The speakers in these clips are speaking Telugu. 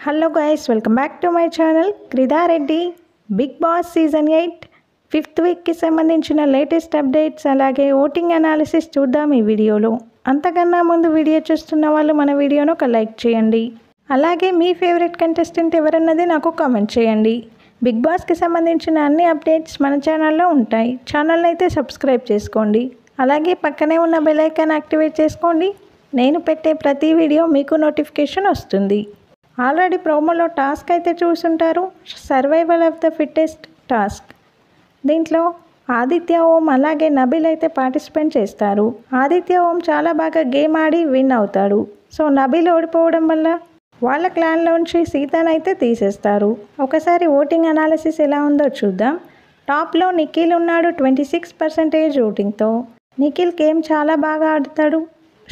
Hello guys, welcome back to my channel Krida Reddy. Bigg Boss season 8 5th వీక్కి సంబంధించిన లేటెస్ట్ అప్డేట్స్ అలాగే ఓటింగ్ అనాలిసిస్ చూద్దాం ఈ వీడియోలో. అంతకన్నా ముందు వీడియో చూస్తున్న వాళ్ళు మన వీడియోను ఒక లైక్ చేయండి. అలాగే మీ ఫేవరెట్ కంటెస్టెంట్ ఎవరన్నది నాకు కామెంట్ చేయండి. బిగ్ బాస్కి సంబంధించిన అన్ని అప్డేట్స్ మన ఛానల్లో ఉంటాయి. ఛానల్ని అయితే సబ్స్క్రైబ్ చేసుకోండి. అలాగే పక్కనే ఉన్న బెల్ ఐకాన్ యాక్టివేట్ చేసుకోండి. నేను పెట్టే ప్రతి వీడియో మీకు నోటిఫికేషన్ వస్తుంది. ఆల్రెడీ ప్రోమోలో టాస్క్ అయితే చూసుంటారు, survival of the fittest task. దీంట్లో ఆదిత్య ఓం అలాగే నబిల్ అయితే పార్టిసిపేట్ చేస్తారు. ఆదిత్య ఓం చాలా బాగా గేమ్ ఆడి విన్ అవుతాడు. సో నబిల్ ఓడిపోవడం వల్ల వాళ్ళ క్లాన్లోంచి సీతను అయితే తీసేస్తారు. ఒకసారి ఓటింగ్ అనాలిసిస్ ఎలా ఉందో చూద్దాం. టాప్లో నిఖిల్ ఉన్నాడు 26% ఓటింగ్తో. నిఖిల్ గేమ్ చాలా బాగా ఆడతాడు.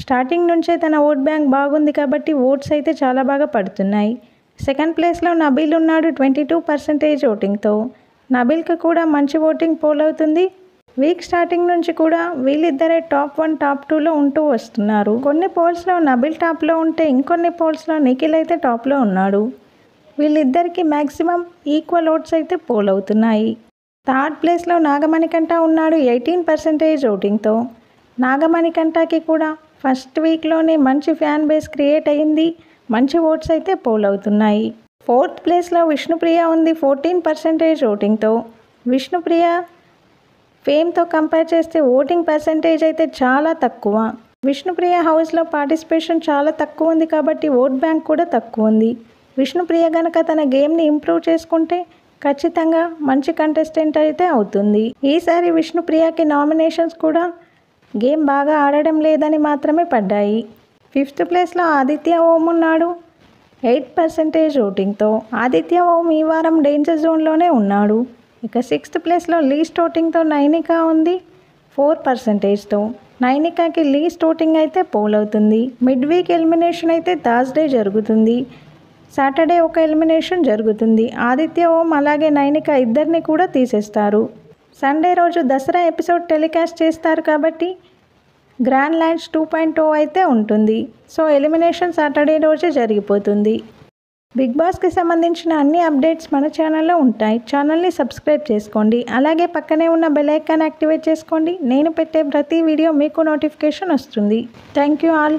స్టార్టింగ్ నుంచే తన ఓట్ బ్యాంక్ బాగుంది కాబట్టి ఓట్స్ అయితే చాలా బాగా పడుతున్నాయి. సెకండ్ ప్లేస్లో నబీల్ ఉన్నాడు 22% ఓటింగ్తో. నబీల్కి కూడా మంచి ఓటింగ్ పోల్ అవుతుంది. వీక్ స్టార్టింగ్ నుంచి కూడా వీళ్ళిద్దరే టాప్ 1 టాప్ 2లో ఉంటూ వస్తున్నారు. కొన్ని పోల్స్లో నబీల్ టాప్లో ఉంటే ఇంకొన్ని పోల్స్లో నిఖిల్ అయితే టాప్లో ఉన్నాడు. వీళ్ళిద్దరికి మ్యాక్సిమం ఈక్వల్ ఓట్స్ అయితే పోల్ అవుతున్నాయి. థర్డ్ ప్లేస్లో నాగమణికంఠ ఉన్నాడు 18% ఓటింగ్తో. నాగమణికంఠకి కూడా ఫస్ట్ వీక్లోనే మంచి ఫ్యాన్ బేస్ క్రియేట్ అయ్యింది. మంచి ఓట్స్ అయితే పోల్ అవుతున్నాయి. ఫోర్త్ ప్లేస్లో విష్ణుప్రియ ఉంది 14% ఓటింగ్తో. విష్ణుప్రియ ఫేమ్తో కంపేర్ చేస్తే ఓటింగ్ పర్సంటేజ్ అయితే చాలా తక్కువ. విష్ణుప్రియ హౌస్లో పార్టిసిపేషన్ చాలా తక్కువ ఉంది కాబట్టి ఓట్ బ్యాంక్ కూడా తక్కువ ఉంది. విష్ణుప్రియ కనుక తన గేమ్ని ఇంప్రూవ్ చేసుకుంటే ఖచ్చితంగా మంచి కంటెస్టెంట్ అయితే అవుతుంది. ఈసారి విష్ణుప్రియకి నామినేషన్స్ కూడా గేమ్ బాగా ఆడడం లేదని మాత్రమే పడ్డాయి. 5th ప్లేస్లో ఆదిత్య ఓం ఉన్నాడు 8% ఓటింగ్తో. ఆదిత్య ఓం ఈ వారం డేంజర్ జోన్లోనే ఉన్నాడు. ఇక 6th ప్లేస్లో లీస్ట్ ఓటింగ్తో నైనిక ఉంది 4%తో. నైనికాకి లీస్ట్ ఓటింగ్ అయితే పోల్ అవుతుంది. మిడ్ వీక్ ఎలిమినేషన్ అయితే థర్స్డే జరుగుతుంది. సాటర్డే ఒక ఎలిమినేషన్ జరుగుతుంది. ఆదిత్య ఓం అలాగే నైనిక ఇద్దరిని కూడా తీసేస్తారు. సండే రోజు దసరా ఎపిసోడ్ టెలికాస్ట్ చేస్తారు కాబట్టి గ్రాండ్ ల్యాండ్స్ 2.0 అయితే ఉంటుంది. సో ఎలిమినేషన్ సాటర్డే రోజే జరిగిపోతుంది. బిగ్ బాస్కి సంబంధించిన అన్ని అప్డేట్స్ మన ఛానల్లో ఉంటాయి. ఛానల్ని సబ్స్క్రైబ్ చేసుకోండి. అలాగే పక్కనే ఉన్న బెల్ ఐకాన్ యాక్టివేట్ చేసుకోండి. నేను పెట్టే ప్రతి వీడియో మీకు నోటిఫికేషన్ వస్తుంది. Thank you all.